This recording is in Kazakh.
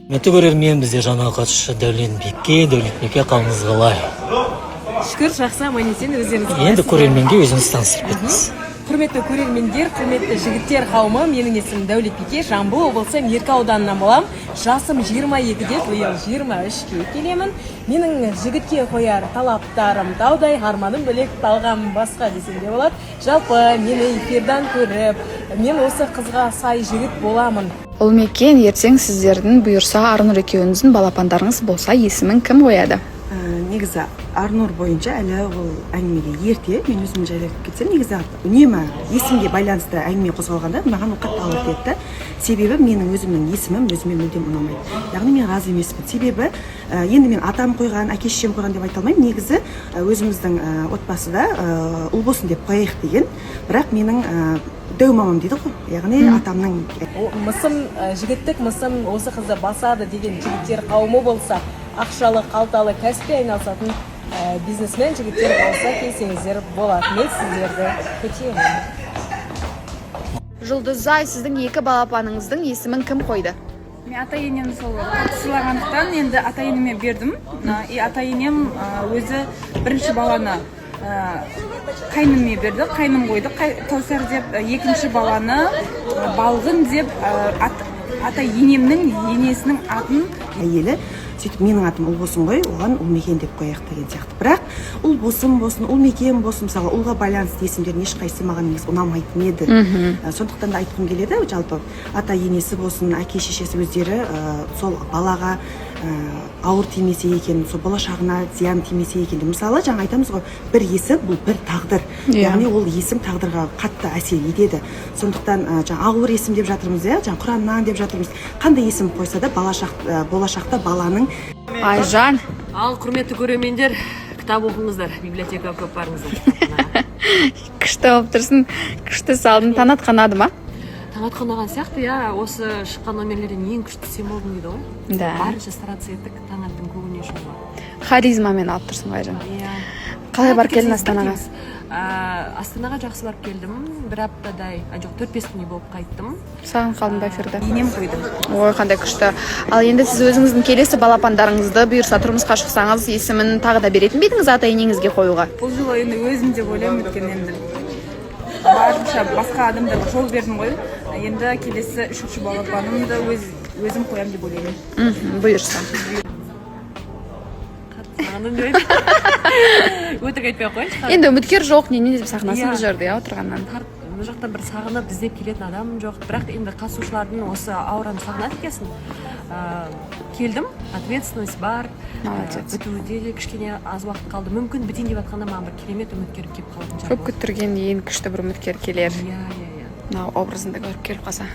Құрметті көрермен, бізде жаңа қатысушы Дәулетбекке қалыңыз қалай? Шүкір, жақсы, аман есен, өздеріңіз қалайсыздар? Енді көрерменге өзіңіз таныстырып кетіңіз. Құрметті көрермендер, құрметті жігіттер қауымы, менің есімім Дәулетбеке, Жамбыл облысы Меркі ауданынан болам. Жасым 22-де, биыл 23-ке келемін. Менің жігітке қояр талаптарым таудай, арманым бөлек, талғам басқа десем де болады. Жалпы мені эфирдан көріп, мен осы қызға сай жігіт боламын. Ұлмекен, ертең сіздердің бұйырса Арнұр екеуіңіздің балапандарыңыз болса, есімін кім қояды? Негізі Арнұр бойынша әлі ол әңгімеге ерте. Мен өзім жайлап кетсем, негізі үнемі есімге байланысты әңгіме қозғалғанда маған ол қатты ауыр тиеді. Себебі менің өзімнің есімім өзіме мүлдем ұнамайды. Яғни мен разы емеспін. Себебі енді мен атам қойған, әке шешем қойған деп айта алмаймын. Негізі өзіміздің отбасыда ұл болсын деп қояйық деген. Бірақ менің дәу мамам дейді ғой, яғни атамның Мысым, жігіттік мысым осы қызды басады деген жігіттер қауымы болса, ақшалы, қалталы, кәсіппен айналысатын бизнесмен жігіттер болса, келсеңіздер болады. Мен сіздерді күтемін. Жұлдызай, сіздің екі балапаныңыздың есімін кім қойды? Мен ата-енем сол сыйлағандықтан енді ата-енеме бердім. Ата-енем өзі бірінші баланы қайныме берді, қайным қойды, Кәусар деп, екінші баланы Балғын деп, ата-енемнің енесінің атын әйелі сөйтіп менің атым Ұлбосын ғой, оған Ұлмекен деп қояйық деген сияқты. Бірақ Ұлбосын болсын, Ұлмекен болсын, мысалы ұлға байланысты есімдердің ешқайсысы маған негізі ұнамайтын еді. Сондықтан да айтқым келеді, жалпы ата енесі болсын, әке шешесі өздері сол балаға ауыр тимесе екен, сол болашағына зиян тимесе екен. Мысалы, жаңа айтамыз ғой, бір есім бұл бір тағдыр. Яғни ол есім тағдырға қатты әсер етеді. Сондықтан жаңа ауыр есім деп жатырмыз, жаңа Құраннан деп жатырмыз. Қандай есім қойса да болашақта баланың. Айжан. Ал құрметті көрермендер, кітап оқыңыздар, библиотекаға көп барыңыздар. Күшті болып тұрсын, күшті салдың, танатқанады ма? Таңатқанаған сияқты, осы шыққан номерлерден ең күшті сен болдың дейді ғой. Да. Барынша стараться еттік, таңаттың көңіне шығуға. Харизмамен алып тұрсың ғой, Айжан. Қалай барып келдің Астанаға? Астанаға жақсы барып келдім. Бір аптадай, жоқ 4-5 күндей болып қайттым. Саған қалдың ба эфирде? Енем қойды. Ой, қандай күшті. Ал енді сіз өзіңіздің келесі балапандарыңызды бұйырса тұрмысқа шықсаңыз, есімін тағы да беретін бе едіңіз ата-енеңізге қоюға? бұл жылы енді өзім деп ойлаймын, өйткені енді барынша басқа адамдарға жол бердім ғой. Енді келесі үшінші балапанымды өзім қоям деп ойлаймын. Бұйырса. Өтірік айтпай ақ қойыншы. Енді үміткер жоқ, не деп сахнасын жүрді, отырғаннан. Бұл жақтан бір сағынып іздеп келетін адам жоқ. Бірақ енді қатысушылардың осы аураны сағынады екенсің. Келдім, ответственность бар. Бітуде де кішкене аз уақыт қалды. Мүмкін бітейін деп жатқанда маған бір керемет үміткер келіп қалатын шығар. Көп күттірген ең күшті бір үміткер келер. Иә. Мынау образында көріп келіп қалса.